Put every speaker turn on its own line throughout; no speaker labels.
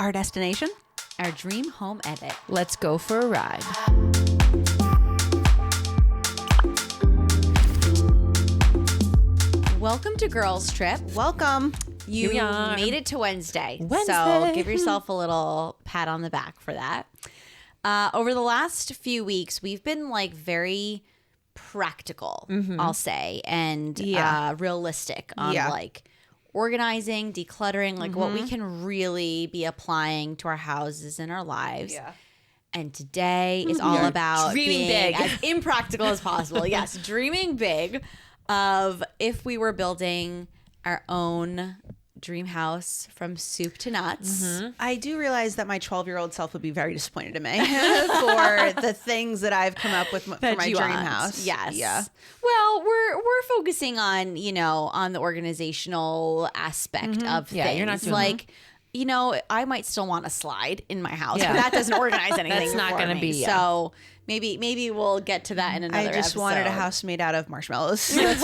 Our destination?
Our dream home edit.
Let's go for a ride.
Welcome to Girls Trip.
Welcome.
You
Here we are.
made it to Wednesday.
Wednesday.
So give yourself a little pat on the back for that. Over the last few weeks, we've been like very practical, I'll say, and realistic on like organizing, decluttering, like what we can really be applying to our houses and our lives.
Yeah.
And today is all about
dreaming
being
big.
as impractical as possible. Yes, dreaming big of if we were building our own dream house from soup to nuts.
I do realize that my 12-year-old self would be very disappointed in me for the things that I've come up with for my
you
dream
want.
house.
Yes.
Yeah.
Well, we're focusing on, on the organizational aspect of things.
Yeah, you're not doing
like, I might still want a slide in my house,
Yeah.
but that doesn't organize anything.
That's not
for
gonna
me.
be, yeah.
So maybe we'll get to that in another
I just wanted a
episode.
house made out of marshmallows. That's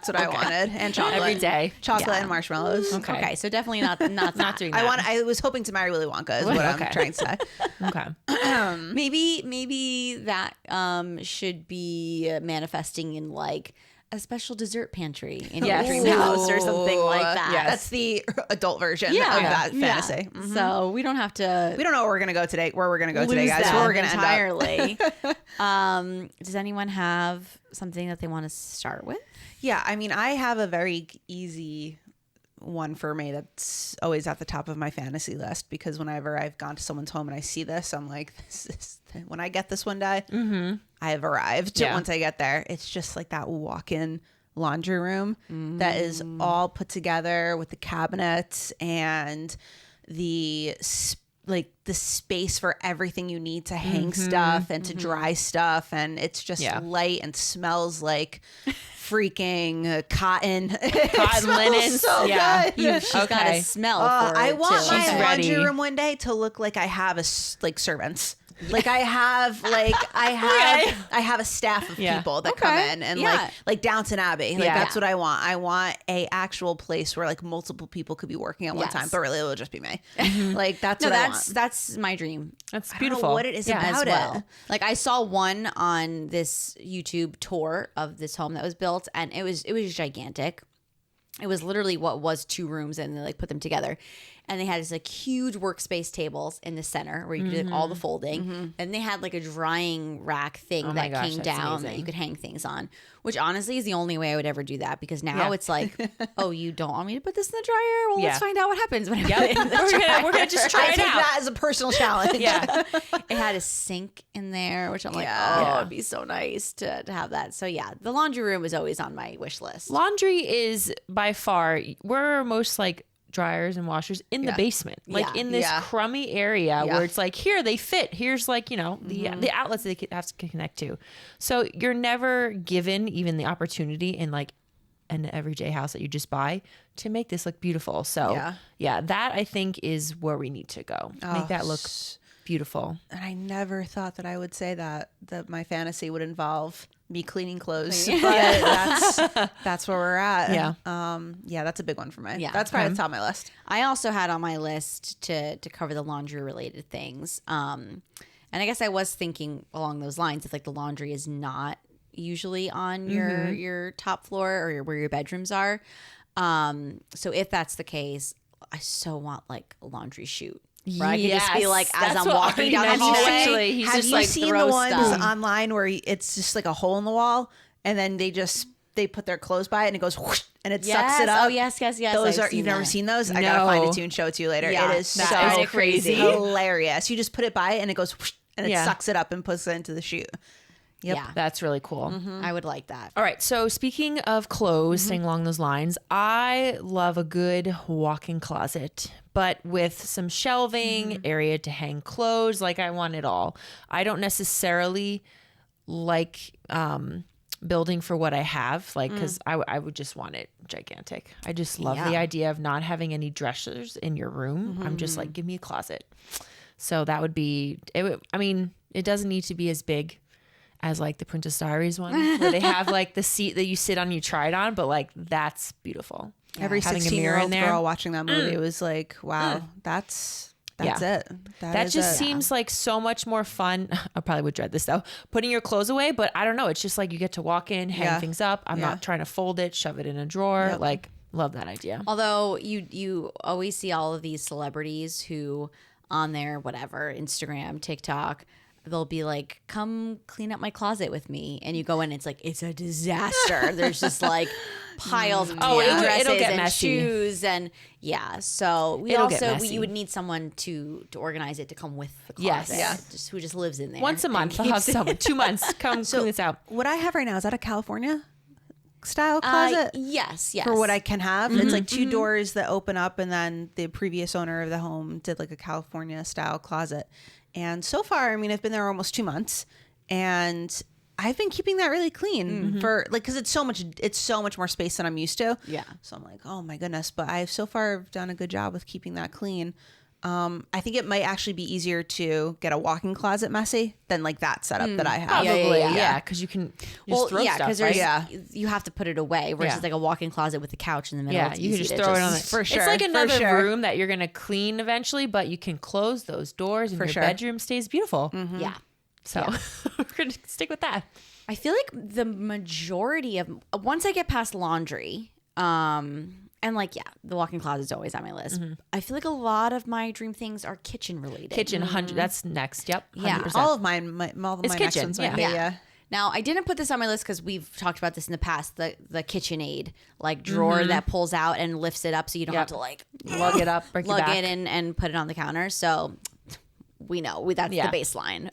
what I wanted. And chocolate.
Every day.
Chocolate and marshmallows.
Okay, so definitely not that.
doing that.
I was hoping to marry Willy Wonka is what
Okay.
I'm trying to say.
Okay.
Maybe that should be manifesting in like a special dessert pantry in your
Yes.
dream house or something like that.
Yes.
That's the adult version
Yeah.
of that
Yeah.
fantasy.
So we don't have to.
We don't know where we're gonna go today. Where we're gonna go today,
lose
guys.
them
Where we're gonna end up.
entirely. Does anyone have something that they want to start with?
Yeah, I mean, I have a very easy one for me that's always at the top of my fantasy list because whenever I've gone to someone's home and I see this, I'm like, this is when I get this one day, I have arrived.
Yeah.
Once I get there, it's just like that walk-in laundry room that is all put together with the cabinets and the space for everything you need to hang stuff and to dry stuff, and it's just light and smells like freaking cotton.
Cotton linen.
So
Yeah.
good.
She's got a smell for
I
it
want
too.
my
She's
laundry
ready.
room one day to look like I have servants. Like I have a staff of people that come in and like Downton Abbey. Like that's what I want. I want a actual place where like multiple people could be working at one time, but really it'll just be me. Like that's what I want.
That's my dream.
That's
I don't
beautiful.
know what it is
As
about
well.
it.
Like I saw one on this YouTube tour of this home that was built, and it was gigantic. It was literally what was 2 rooms, and they like put them together, and they had this like huge workspace tables in the center where you could do like, all the folding, and they had like a drying rack thing
my
that
gosh,
came
that's
down that
amazing.
you could hang things on. Which honestly is the only way I would ever do that, because now it's like, oh, you don't want me to put this in the dryer? Well, let's find out what happens when I put it in the dryer.
We're gonna just try
I
it
take
out.
that as a personal challenge.
Yeah.
It had a sink in there, which I'm like,
Yeah.
it'd be so nice to have that. So yeah, the laundry room was always on my wish list.
Laundry is by far where most like dryers and washers in the basement, like in this crummy area where it's like, here they fit, here's like, the outlets they have to connect to. So you're never given even the opportunity in like an everyday house that you just buy to make this look beautiful. So yeah, that I think is where we need to go. Make that look beautiful.
And I never thought that I would say that my fantasy would involve me cleaning clothes, but that's where we're at.
Yeah.
That's a big one for me.
Yeah.
That's probably at the top of my list.
I also had on my list to cover the laundry related things. And I guess I was thinking along those lines, if like the laundry is not usually on your top floor or where your bedrooms are. So if that's the case, I so want like a laundry chute. Right? I could just be like, as
That's
I'm
what
walking down the
Artie mentioned,
hallway.
actually. He's
Have
just
you
like
seen
throw
the ones
stuff.
online where it's just like a hole in the wall and then they put their clothes by it and it goes whoosh, and it sucks it up?
Oh, yes.
Those
I've
you've never
that.
seen those? I gotta find
No.
it to you and show it to you later.
Yeah,
it is
that
so
is crazy.
hilarious. You just put it by it and it goes whoosh, and it
Yeah.
sucks it up and puts it into the chute. Yep.
Yeah,
That's really cool.
I would like that.
All right. So speaking of clothes, staying along those lines, I love a good walk-in closet, but with some shelving, area to hang clothes. Like I want it all. I don't necessarily like building for what I have, like, because I would just want it gigantic. I just love the idea of not having any dressers in your room. I'm just like, give me a closet. So that would be, I mean, it doesn't need to be as big as like the Princess Diaries one where they have like the seat that you sit on, you try it on, but like that's beautiful.
Every
having a
16-year-old
mirror in there.
girl watching that movie was like, wow, that's it.
That
is
just
it.
seems like so much more fun. I probably would dread this though, putting your clothes away, but I don't know. It's just like you get to walk in, hang things up. I'm not trying to fold it, shove it in a drawer. Like, love that idea.
Although you always see all of these celebrities who on their whatever, Instagram, TikTok, they'll be like, come clean up my closet with me. And you go in, it's like, it's a disaster. There's just like piles of dresses
it'll get
and
messy.
shoes. And so
It'll get messy.
you would need someone to organize it to come with the
Yes.
closet. Who just lives in there.
Once a month, I'll have someone. 2 months, come clean this out.
What I have right now, is that a California style closet?
Yes.
For what I can have. It's like 2 doors that open up, and then the previous owner of the home did like a California style closet. And so far, I mean, I've been there almost 2 months, and I've been keeping that really clean for like, because it's so much more space than I'm used to.
Yeah.
So I'm like, oh my goodness. But I've so far done a good job with keeping that clean. I think it might actually be easier to get a walk-in closet messy than like that setup that I have.
Probably,
yeah.
because you can just throw stuff,
because
right?
you have to put it away versus
Yeah.
like a walk-in closet with a couch in the middle.
Yeah,
It's
you can
easy
just
to
throw it on it.
For sure.
It's like
for
another
sure.
room that you're going to clean eventually, but you can close those doors and
For
your
sure.
bedroom stays beautiful.
Yeah.
So we're going to stick with that.
I feel like the majority of once I get past laundry, and like the walk-in closet is always on my list. I feel like a lot of my dream things are kitchen related.
Kitchen, 100. That's next. Yep. 100%.
Yeah.
All of mine, all of
It's
my
kitchen,
next ones might
yeah.
be,
Yeah. Now, I didn't put this on my list because we've talked about this in the past. The KitchenAid like drawer that pulls out and lifts it up, so you don't have to like
Lug it up, break your
lug
back.
it in and put it on the counter. So we know that's the baseline.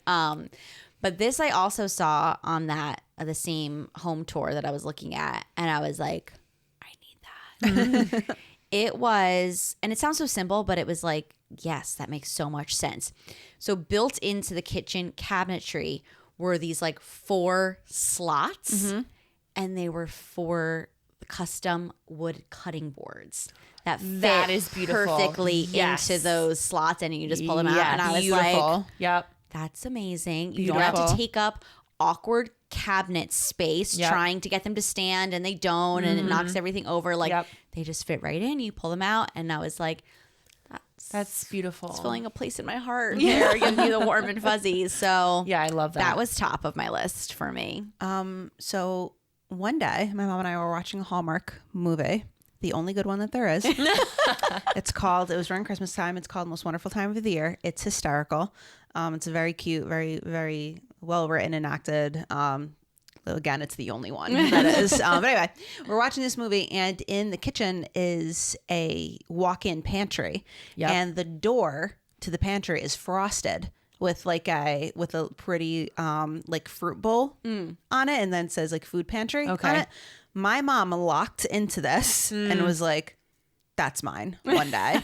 But this I also saw on the same home tour that I was looking at, and I was like, I need that. It was, and it sounds so simple, but it was like, yes, that makes so much sense. So built into the kitchen cabinetry were these like 4 slots, and they were 4 custom wood cutting boards that fit
is beautiful.
perfectly
Yes.
into those slots, and you just pull them out.
Yeah,
And I was
beautiful.
like,
Yep.
that's amazing. You don't have to
Beautiful.
take up awkward cabinet space
Yep.
trying to get them to stand, and they don't, and it knocks everything over. Like
Yep.
they just fit right in. You pull them out, and I was like,
That's beautiful.
it's filling a place in my heart. There, giving me the warm and fuzzies. So
Yeah, I love that.
that was top of my list for me.
So one day, my mom and I were watching a Hallmark movie, the only good one that there is. It was during Christmas time. It's called Most Wonderful Time of the Year. It's hysterical. It's very cute, very, very well written and acted. Again, it's the only one that is. But anyway, we're watching this movie, and in the kitchen is a walk-in pantry.
Yep.
And the door to the pantry is frosted with a pretty like fruit bowl on it, and then says like food pantry on it. My mom locked into this and was like, that's mine one day.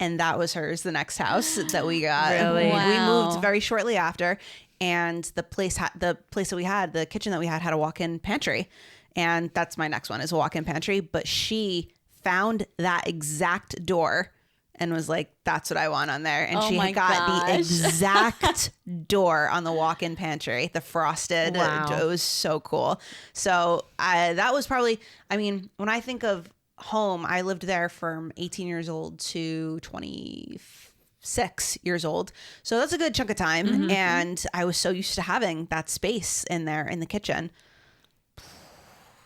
And that was hers the next house that we got.
Really?
We
Wow.
moved very shortly after, and the place that we had, the kitchen that we had a walk-in pantry. And that's my next one, is a walk-in pantry. But she found that exact door and was like, that's what I want on there. And
Oh
she
my
had got the
gosh.
exact door on the walk-in pantry, the frosted.
Wow.
It was so cool. So that was probably, I mean, when I think of home, I lived there from 18 years old to 26 years old. So that's a good chunk of time. And I was so used to having that space in there in the kitchen.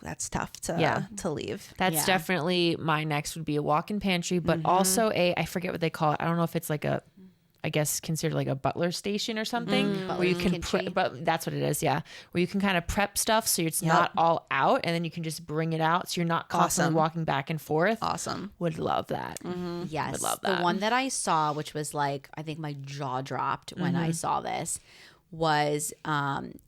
That's tough to leave.
That's
Yeah.
definitely my next would be a walk-in pantry, but also I forget what they call it. I don't know if it's like I guess considered like a butler station or something where you can but that's what it is. Yeah. Where you can kind of prep stuff so it's not all out, and then you can just bring it out. So you're not constantly
Awesome.
walking back and forth.
Awesome.
Would love that.
Yes.
Would love
The
that.
one that I saw, which was like, I think my jaw dropped when I saw this, was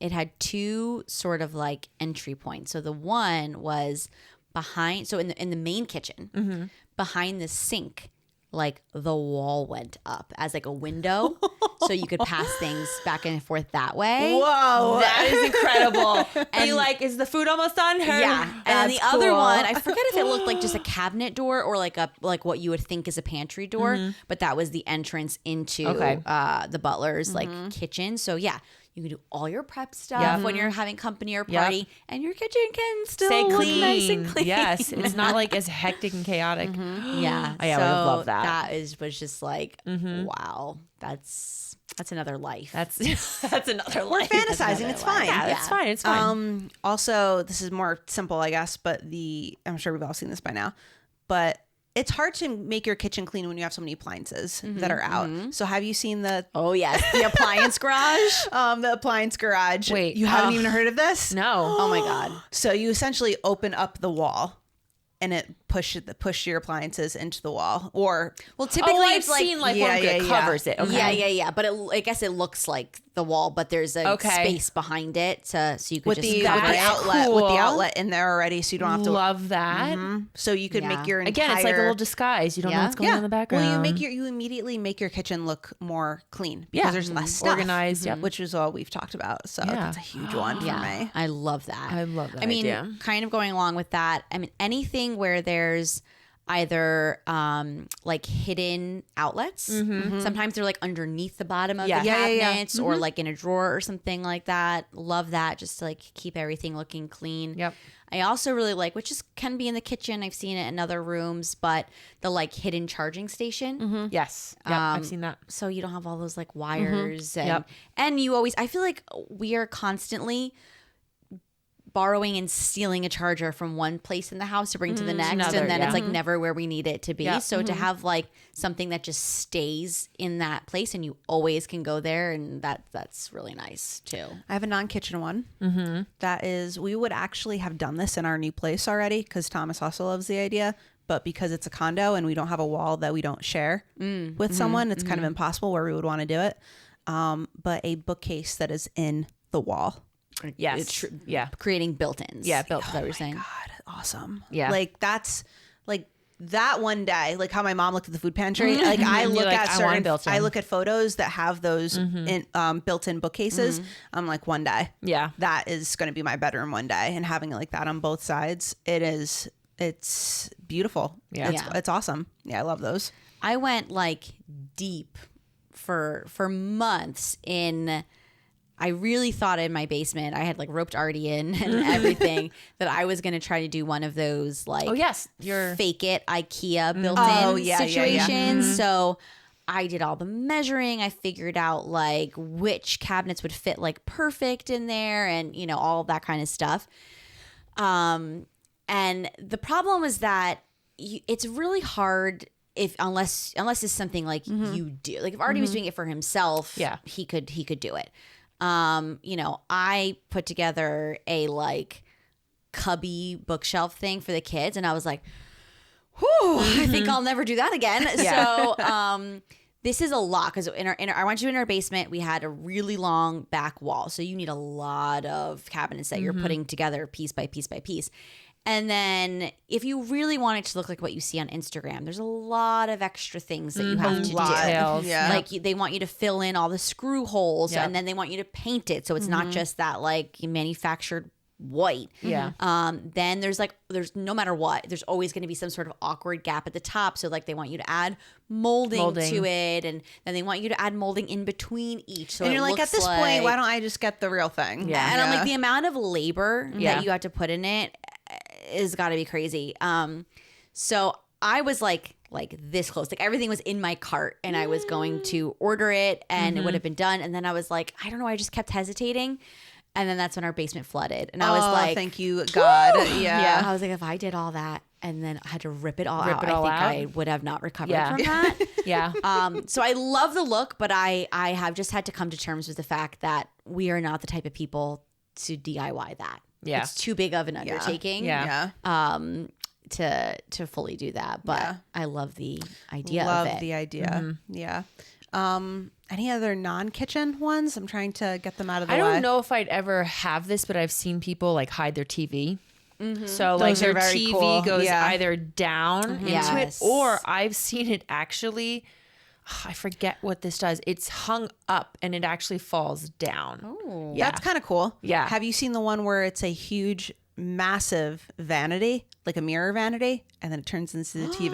it had 2 sort of like entry points. So the one was behind, so in the main kitchen, behind the sink, like the wall went up as like a window. so you could pass things back and forth that way.
Whoa.
That is incredible. And like, is the food almost done?
Yeah. And then the
That's
other
cool.
one, I forget if it looked like just a cabinet door or like what you would think is a pantry door, but that was the entrance into the butler's like kitchen. So yeah, you can do all your prep stuff when you're having company or party, and your kitchen can still
Stay
look
clean.
nice and clean.
Yes, it's not like as hectic and chaotic.
Yeah,
I would have loved that.
That was just like, wow, that's another life.
That's another
We're
life.
fantasizing. It's fine.
Yeah, it's fine. It's fine.
Also, this is more simple, I guess, but I'm sure we've all seen this by now, but it's hard to make your kitchen clean when you have so many appliances that are out. So have you seen the
appliance garage?
the appliance garage?
Wait,
you haven't even heard of this?
No.
Oh my God.
So you essentially open up the wall and it push your appliances into the wall. Or
Typically
I've
it's like
seen like
Yeah,
one
yeah,
that
yeah.
covers it. Okay.
yeah. But I guess it looks like the wall, but there's a space behind it so you could
with
just
the
cover it.
outlet with the
Cool.
outlet in there already, so you don't have to.
Love that.
So you could
Yeah.
make your
Again, it's like a little disguise. You don't know what's going on in the background.
Well, you immediately make your kitchen look more clean because there's less stuff.
Organized, yep.
which is all we've talked about. So
Yeah.
that's a huge one for me.
I love that.
I love that
I mean,
idea.
kind of going along with that, I mean, anything where there's either like hidden outlets. Sometimes they're like underneath the bottom of the cabinets or like in a drawer or something like that. Love that, just to like keep everything looking clean.
Yep.
I also really like, which can be in the kitchen. I've seen it in other rooms, but the like hidden charging station.
Yes. Yep, I've seen that.
So you don't have all those like wires and
Yep.
and you always. I feel like we are constantly borrowing and stealing a charger from one place in the house to bring to the next,
Another,
and then
yeah.
it's like never where we need it to be.
Yeah.
So to have like something that just stays in that place and you always can go there, and that's really nice too.
I have a non-kitchen one. That is, we would actually have done this in our new place already because Thomas also loves the idea. But because it's a condo and we don't have a wall that we don't share with someone, it's kind of impossible where we would want to do it. But a bookcase that is in the wall.
Yes. Yeah.
Creating built-ins.
Yeah, built.
Is that what you're saying?
God, awesome.
Yeah.
Like that's like that one day, like how my mom looked at the food pantry. Like I look
like,
at
I want built-in.
I look at photos that have those built-in bookcases. I'm like, one day,
Yeah.
that is going to be my bedroom one day, and having it like that on both sides, it's beautiful.
Yeah.
It's awesome. Yeah, I love those.
I went like deep for months in. I really thought in my basement, I had like roped Artie in and everything, that I was going to try to do one of those like
Oh, yes. Your
fake it IKEA built-in situations. So I did all the measuring. I figured out like which cabinets would fit like perfect in there, and you know, all that kind of stuff. And the problem was that it's really hard unless it's something like you do. Like if Artie was doing it for himself, he could do it. You know, I put together a like cubby bookshelf thing for the kids, and I was like, whew, I think I'll never do that again. So, this is a lot because I went to in our basement, we had a really long back wall. So you need a lot of cabinets that you're putting together piece by piece by piece. And then if you really want it to look like what you see on Instagram, there's a lot of extra things that you have to do.
details.
Yeah.
Like they want you to fill in all the screw holes,
Yep.
and then they want you to paint it. So it's not just that like manufactured white.
Yeah.
Then there's no matter what, there's always going to be some sort of awkward gap at the top. So like they want you to add molding to it, and then they want you to add molding in between each. So
And
it
you're like, at
looks
this point, why don't I just get the real thing?
Yeah.
and I'm like, the amount of labor
Yeah.
that you have to put in it is got to be crazy. So I was like this close, like everything was in my cart, and I was going to order it, and it would have been done. And then I was like, I don't know, I just kept hesitating. And then that's when our basement flooded, and I was like,
thank you, God.
yeah. I was like, if I did all that and then I had to rip it all out, I think I would have not recovered from that.
Yeah.
So I love the look, but I have just had to come to terms with the fact that we are not the type of people to DIY that.
Yeah.
It's too big of an undertaking.
Yeah.
To fully do that, but I love the idea
Love
of it.
the idea. Yeah. Any other non-kitchen ones? I'm trying to get them out of the
I
way.
don't know if I'd ever have this, but I've seen people like hide their TV. So like
Those are
their
very
TV
cool.
goes
Yeah.
either down into
Yes.
it, or I've seen it actually. I forget what this does. It's hung up and it actually falls down.
Oh.
Yeah.
That's kind of cool.
Yeah.
Have you seen the one where it's a huge, massive vanity, like a mirror vanity, and then it turns into the TV?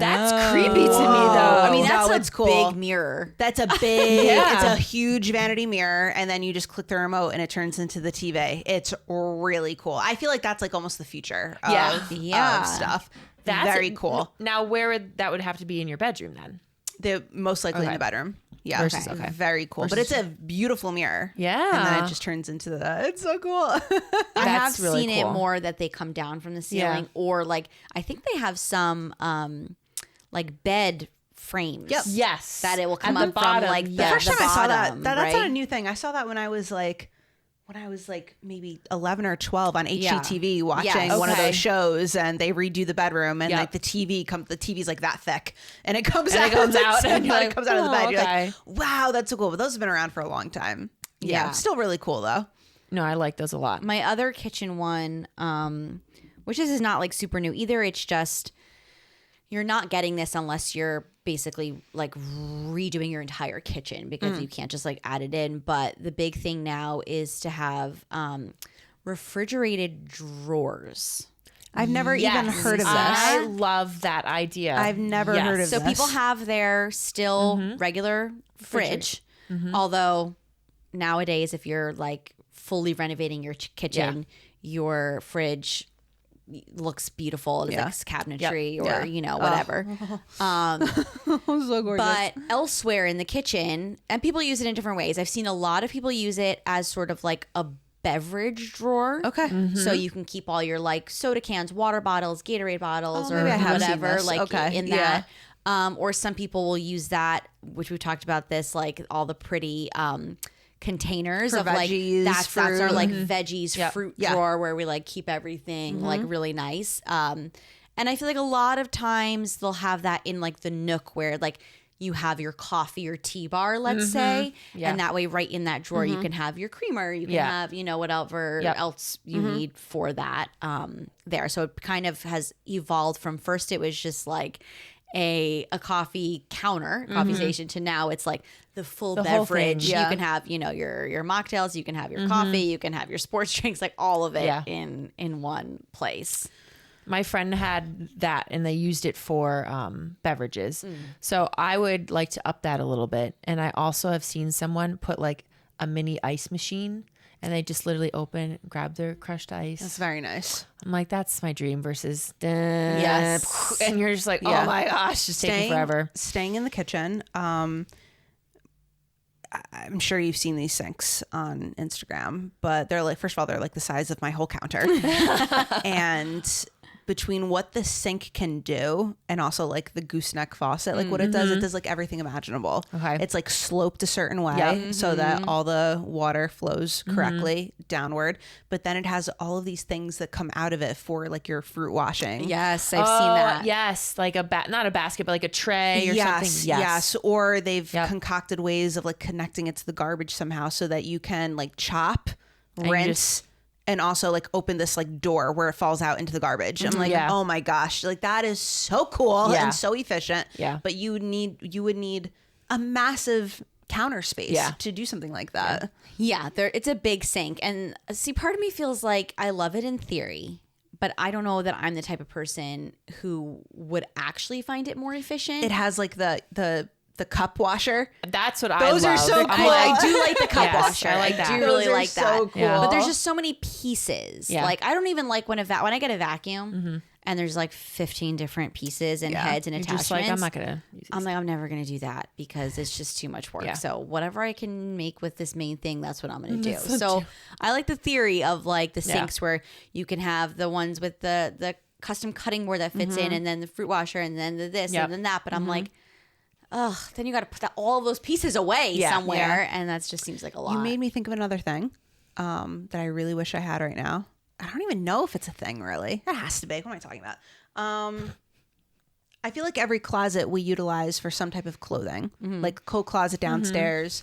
That's creepy to me, though.
I mean,
No,
that's
it's
a
cool.
big mirror.
That's a big,
Yeah.
it's a huge vanity mirror, and then you just click the remote and it turns into the TV. It's really cool. I feel like that's like almost the future of,
Yeah.
of stuff.
That's
Very cool.
Now, that would have to be in your bedroom then?
They're most likely in
Okay.
the bedroom. Yeah.
Versus- okay.
Very cool. But it's a beautiful mirror.
Yeah.
And then it just turns into it's so cool.
I have
That's really
seen it
cool.
more that they come down from the ceiling,
Yeah.
or like I think they have some like bed frames.
Yep.
Yes.
That it will come
At the
up from
bottom,
like
yeah.
The first time I saw that,
bottom,
that's not a
right?
new thing. I saw that when I was like maybe 11 or 12 on HGTV watching
Yes.
one of
Okay.
those shows, and they redo the bedroom, and
Yep.
like the TV's like that thick, and it comes
And
out,
it comes out, and
and
you're
it
like,
comes out of the
"Oh,
bed. You're
okay."
like, wow, that's so cool. But those have been around for a long time. Yeah,
Yeah.
still really cool though.
No, I like those a lot.
My other kitchen one, which is not like super new either. It's just you're not getting this unless you're basically like redoing your entire kitchen, because you can't just like add it in. But the big thing now is to have refrigerated drawers.
I've never even heard of this.
I love that idea.
I've never heard of
So
this.
people have their still regular fridge, although nowadays if you're like fully renovating your kitchen, your fridge looks beautiful. It's like cabinetry or whatever.
so gorgeous.
But elsewhere in the kitchen, and people use it in different ways. I've seen a lot of people use it as sort of like a beverage drawer.
Okay.
So you can keep all your like soda cans, water bottles, Gatorade bottles, or
maybe I have seen
whatever
this.
like
Okay.
in
Yeah.
that. Or some people will use that, which we've talked about this, like all the pretty containers
For
of like
veggies,
that's our
fruit.
like veggies fruit
Yeah.
drawer where we like keep everything like really nice. And I feel like a lot of times they'll have that in like the nook where like you have your coffee or tea bar, let's say,
Yeah.
and that way right in that drawer you can have your creamer, you can have whatever else you need for that there. So it kind of has evolved from first it was just like a coffee counter, coffee station, to now it's like the full
whole thing,
beverage.
yeah.
You can have your mocktails, you can have your coffee, you can have your sports drinks, like all of it
Yeah.
in one place.
My friend had that and they used it for beverages. So I would like to up that a little bit. And I also have seen someone put like a mini ice machine and they just literally open, grab their crushed ice.
That's very nice.
I'm like, that's my dream versus
Yes.
and you're just like,
Yeah.
oh my gosh, just taking forever.
Staying in the kitchen. I'm sure you've seen these sinks on Instagram, but they're like, first of all, they're like the size of my whole counter. And between what the sink can do and also like the gooseneck faucet, like what it does like everything imaginable.
Okay.
It's like sloped a certain way so that all the water flows correctly downward. But then it has all of these things that come out of it for like your fruit washing.
Yes, I've seen that.
Yes, like not a basket, but like a tray or something.
Yes. Or they've
Yep.
concocted ways of like connecting it to the garbage somehow so that you can like chop,
you
rinse, and also like open this like door where it falls out into the garbage. I'm like,
Yeah.
oh my gosh, like that is so cool
Yeah.
and so efficient.
Yeah.
But you would need a massive counter space
Yeah.
to do something like that.
Yeah, it's a big sink. And see, part of me feels like I love it in theory, but I don't know that I'm the type of person who would actually find it more efficient.
It has like the cup washer.
That's what
Those
I
are
love.
so cool.
I do like the cup
Yes,
washer.
I like that.
do
Those
really
are
like
so
that.
cool.
Yeah.
But there's just so many pieces.
Yeah.
Like I don't even like when I get a vacuum and there's like 15 different pieces and heads and
You're
attachments.
just like, I'm not gonna use these.
I'm like, I'm never going to do that because it's just too much work.
Yeah.
So whatever I can make with this main thing, that's what I'm going to do. So I like the theory of like the sinks where you can have the ones with the custom cutting board that fits in, and then the fruit washer, and then the this
Yep.
and then that. But I'm like, ugh, then you got to put all of those pieces away somewhere. And that just seems like a lot.
You made me think of another thing that I really wish I had right now. I don't even know if it's a thing, really. It has to be. What am I talking about? I feel like every closet we utilize for some type of clothing, like coat closet downstairs.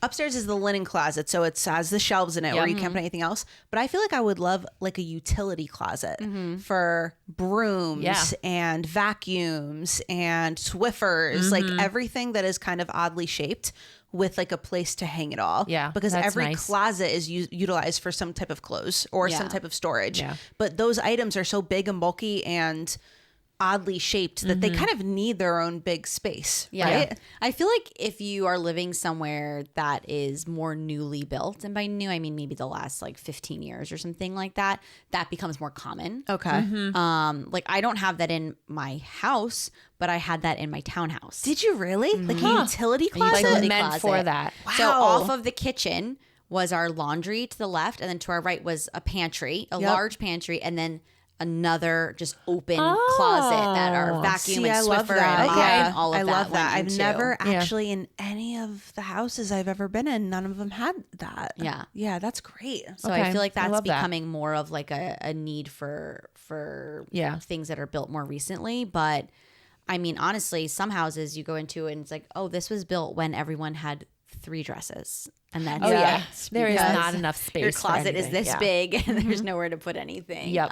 upstairs is the linen closet, so it has the shelves in it where you can't put anything else. But I feel like I would love like a utility closet for brooms and vacuums and Swiffers, like everything that is kind of oddly shaped with like a place to hang it all.
Yeah,
because
that's
every
nice.
closet is utilized for some type of clothes or some type of storage.
Yeah.
But those items are so big and bulky and oddly shaped that they kind of need their own big space. Right?
I feel like if you are living somewhere that is more newly built, and by new I mean maybe the last like 15 years or something like that, that becomes more common.
Okay.
Like I don't have that in my house, but I had that in my townhouse.
Did you really? Like a utility closet?
utility
meant
closet.
for that.
So
Wow.
off of the kitchen was our laundry to the left, and then to our right was a pantry, a large pantry, and then another just open closet that our vacuum
See, I
and
love
Swiffer
that.
and mop
Yeah.
and all of
I
that
love that.
went
I've
into.
never actually in any of the houses I've ever been in, none of them had that.
Yeah.
Yeah, that's great.
So
Okay.
I feel like
I
that's
love that.
becoming more of like a need for things that are built more recently. But I mean, honestly, some houses you go into and it's like, oh, this was built when everyone had 3 dresses. And that's
Oh yeah,
it.
there is
Because
not enough space.
Your
for
closet is
anything.
this
Yeah.
big and there's nowhere to put anything.
Yep.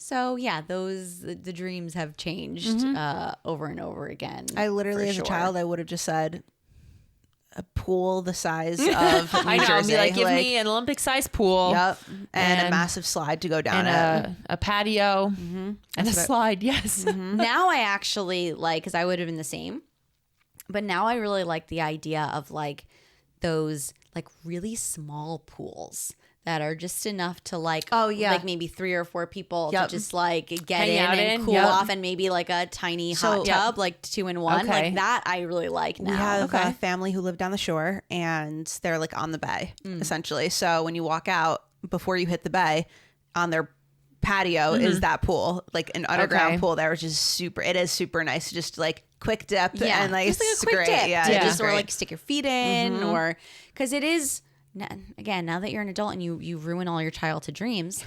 So yeah, the dreams have changed over and over again.
I literally,
for
as
sure.
a child, I would have just said a pool the size of New
I know.
Jersey.
Be like, give me an Olympic-sized pool.
Yep. And a
and-
massive slide to go down
And
it.
a patio and a slide. Yes.
Now I actually like, because I would have been the same, but now I really like the idea of like those like really small pools that are just enough to like,
Oh, yeah.
like maybe 3 or 4 people
Yep.
to just like get
Hang
in
out
and
in,
cool
yep.
off, and maybe like a tiny
So-
hot tub, like 2 in 1.
Okay.
Like that I really like now.
We have
Okay.
a family who live down the shore, and they're like on the bay, essentially. So when you walk out, before you hit the bay, on their patio is that pool, like an underground
Okay.
pool there, which is super. It is super nice. Just like quick dip,
Yeah,
and like
just like a
it's
quick
great.
dip.
Yeah,
to
it is
just or
great.
like stick your feet in, or because it is. Again, now that you're an adult and you ruin all your childhood dreams,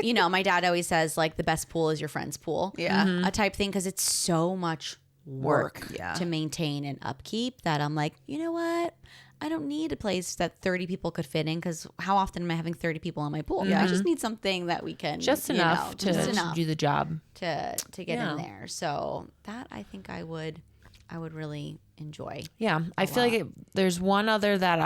you know, my dad always says like the best pool is your friend's pool,
Yeah.
a type thing, because it's so much work
Yeah.
to maintain and upkeep that I'm like, you know what? I don't need a place that 30 people could fit in, because how often am I having 30 people in my pool? I just need something that we can
Just
you
enough
know,
to
just enough
do the job.
to get
Yeah.
in there. So that I think I would really enjoy.
Yeah, I feel like there's one other that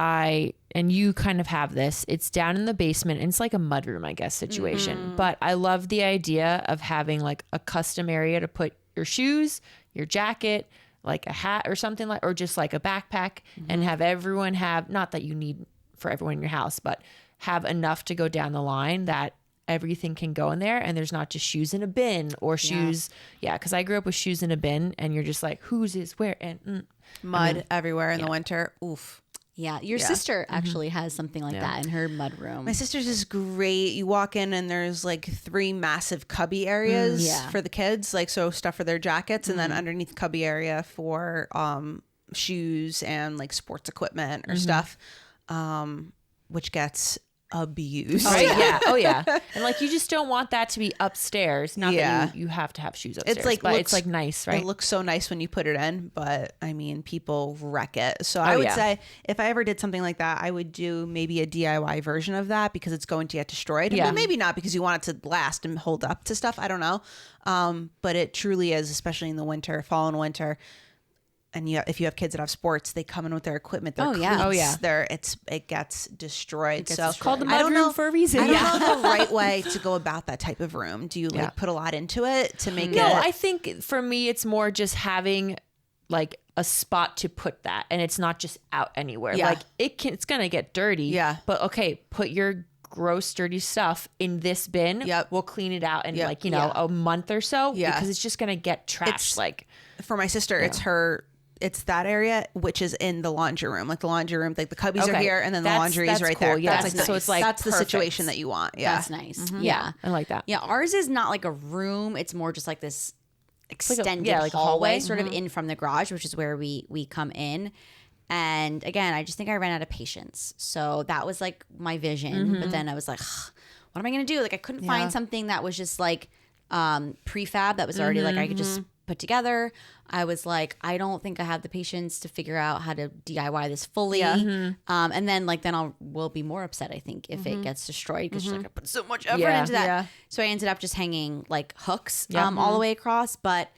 and you kind of have this. It's down in the basement, and it's like a mudroom, I guess, situation. But I love the idea of having like a custom area to put your shoes, your jacket, like a hat or something like, or just like a backpack, and have everyone have, not that you need for everyone in your house, but have enough to go down the line that everything can go in there, and there's not just shoes in a bin or shoes. Yeah, because I grew up with shoes in a bin, and you're just like, whose is where? And
Mud everywhere in the winter. Oof.
Yeah, your sister actually has something like that in her mud room.
My sister's is great. You walk in and there's like 3 massive cubby areas
Yeah.
for the kids, like so stuff for their jackets, and then underneath cubby area for shoes and like sports equipment or stuff, which gets abused.
Right? Yeah. Oh, yeah. And like, you just don't want that to be upstairs. Not
Yeah.
that you have to have shoes upstairs.
It's like
but it's like nice, right?
It looks so nice when you put it in, but I mean, people wreck it. So I would
yeah.
say if I ever did something like that, I would do maybe a DIY version of that, because it's going to get destroyed.
Yeah.
But maybe not, because you want it to last and hold up to stuff. I don't know. But it truly is, especially in the winter, fall and winter. And if you have kids that have sports, they come in with their equipment. Their
Oh, yeah.
cleats,
Oh, yeah.
it gets destroyed. So
It's called the
I don't
mudroom
know-
for a reason.
I don't know the right way to go about that type of room. Do you like
Yeah.
put a lot into it to make
No,
it?
I think for me, it's more just having like a spot to put that, and it's not just out anywhere.
Yeah.
Like it's gonna get dirty.
Yeah.
But okay, put your gross, dirty stuff in this bin.
Yep.
We'll clean it out in
Yep.
like, a month or so.
Yeah.
Because it's just gonna get trashed.
It's-
Like,
For my sister, it's that area, which is in the laundry room. Like the laundry room, like the cubbies are
Okay.
here, and then the
That's-
laundry is
that's
right
cool.
there.
Yeah.
That's
So it's like
that's the
perfect.
situation that you want. Yeah.
That's nice. Yeah.
I like that.
Yeah, ours is not like a room. It's more just like this extended
like a
hallway,
hallway.
sort of in from the garage, which is where we come in. And again, I just think I ran out of patience. So that was like my vision. But then I was like, what am I going to do? Like I couldn't find something that was just like prefab that was already like I could just put together. I was like, I don't think I have the patience to figure out how to DIY this fully. And then we'll be more upset, I think, if it gets destroyed because she's like, I put so much effort into that.
Yeah.
So I ended up just hanging like hooks all the way across. But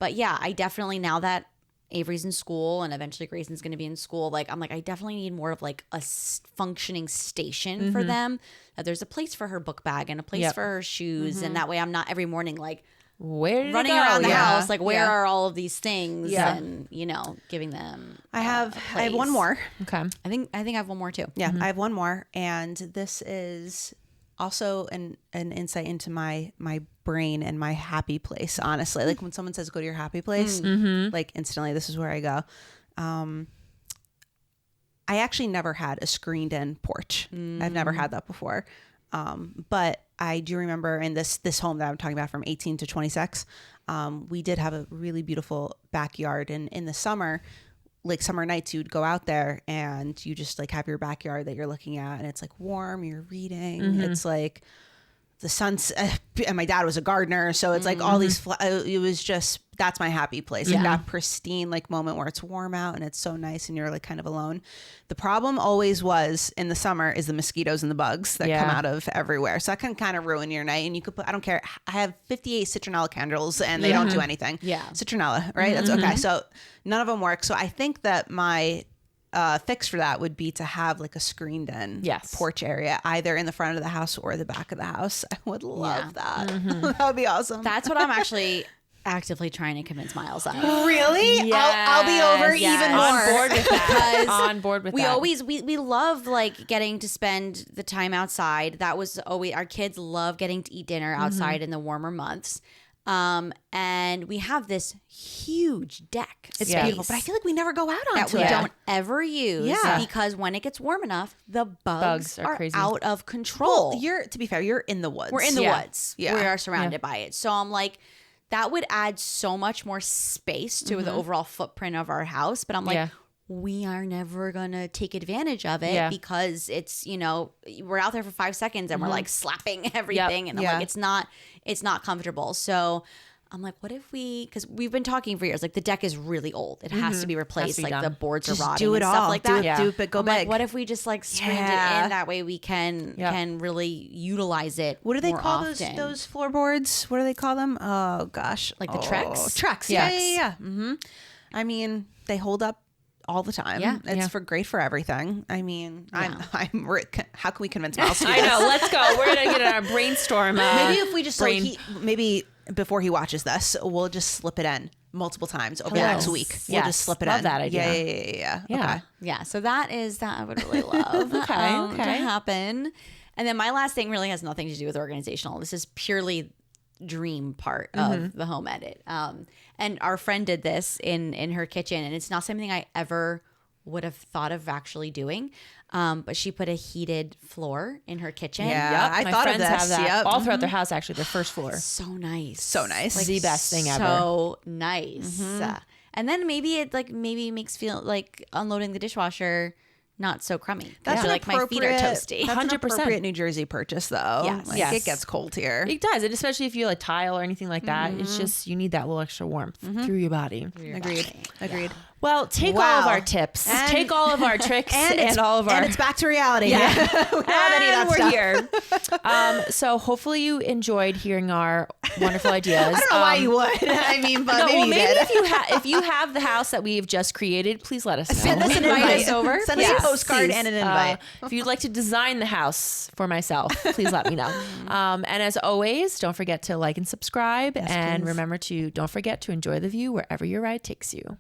yeah, I definitely, now that Avery's in school and eventually Grayson's going to be in school, like I'm like, I definitely need more of like a functioning station for them. That there's a place for her book bag and a place for her shoes. And that way I'm not every morning like,
Where did
running
it go?
around the house, like where are all of these things, and giving them.
I have one more.
Okay.
I think I have one more too.
Yeah, I have one more, and this is also an insight into my brain and my happy place. Honestly, like when someone says go to your happy place, like instantly this is where I go. I actually never had a screened in porch. I've never had that before. But I do remember in this home that I'm talking about from 18 to 26, we did have a really beautiful backyard. And in the summer, like summer nights, you'd go out there and you just like have your backyard that you're looking at, and it's like warm, you're reading. It's like the sun's, and my dad was a gardener. So it's like all these, it was just, that's my happy place. Like that pristine like moment where it's warm out and it's so nice and you're like kind of alone. The problem always was in the summer is the mosquitoes and the bugs that come out of everywhere. So that can kind of ruin your night. And you could put, I don't care. I have 58 citronella candles and they don't do anything.
Yeah.
Citronella, right? That's okay. So none of them work. So I think that my fix for that would be to have like a screened in porch area, either in the front of the house or the back of the house. I would love that. That would be awesome.
That's what I'm actually actively trying to convince Miles of.
Really? I'll be over even more.
On board with that. On board with that.
We love like getting to spend the time outside. That was always, our kids love getting to eat dinner outside in the warmer months. And we have this huge deck.
It's beautiful, but I feel like we never go out on
that we don't ever use because when it gets warm enough, the bugs are crazy. Out of control.
Well, to be fair, you're in the woods.
We're in the woods.
Yeah.
We are surrounded by it. So I'm like, that would add so much more space to the overall footprint of our house. But I'm like, we are never going to take advantage of it because it's, we're out there for 5 seconds and we're like slapping everything. And I'm like, it's not comfortable. So I'm like, what if because we've been talking for years, like the deck is really old. It has to be replaced. Like the boards are rotting and stuff like that.
Do it, but go
I'm
big.
like, what if we just like screened it in? That way we can really utilize it.
What do they
more
call
often.
those floorboards? What do they call them? Oh gosh.
Like the Trex?
Trex. Yeah. I mean, they hold up all the time.
Yeah.
It's great for everything. I mean, how can we convince Miles to do
I
this?
know. Let's go. We're going to get our brainstorm.
Maybe if we just maybe before he watches this, we'll just slip it in multiple times over the next week. We'll just slip it in.
Love that idea.
Yeah.
Yeah.
Yeah. So that I would really love to happen. And then my last thing really has nothing to do with organizational. This is purely dream part of the home edit. And our friend did this in her kitchen, and it's not something I ever would have thought of actually doing. But she put a heated floor in her kitchen.
Yeah, I thought of this.
Have that all throughout their house. Actually, their first floor.
So nice.
So nice.
Like the best thing ever.
So nice. And then maybe it makes feel like unloading the dishwasher not so crummy.
That's
like my feet are toasty.
That's 100% an appropriate New Jersey purchase, though.
Yes.
It gets cold here.
It does, and especially if you like tile or anything like that, it's just you need that little extra warmth through your body.
Agreed.
Yeah.
Well, take all of our tips, take all of our tricks, and all of our.
And it's back to reality.
Yeah.
We don't have any of that
stuff. We're here. So hopefully you enjoyed hearing our wonderful ideas.
I don't know why you would. I mean, but maybe
if you have the house that we've just created, please let us know.
Send us an invite over. Send us a postcard and an invite.
If you'd like to design the house for myself, please let me know. And as always, don't forget to like and subscribe. And remember don't forget to enjoy the view wherever your ride takes you.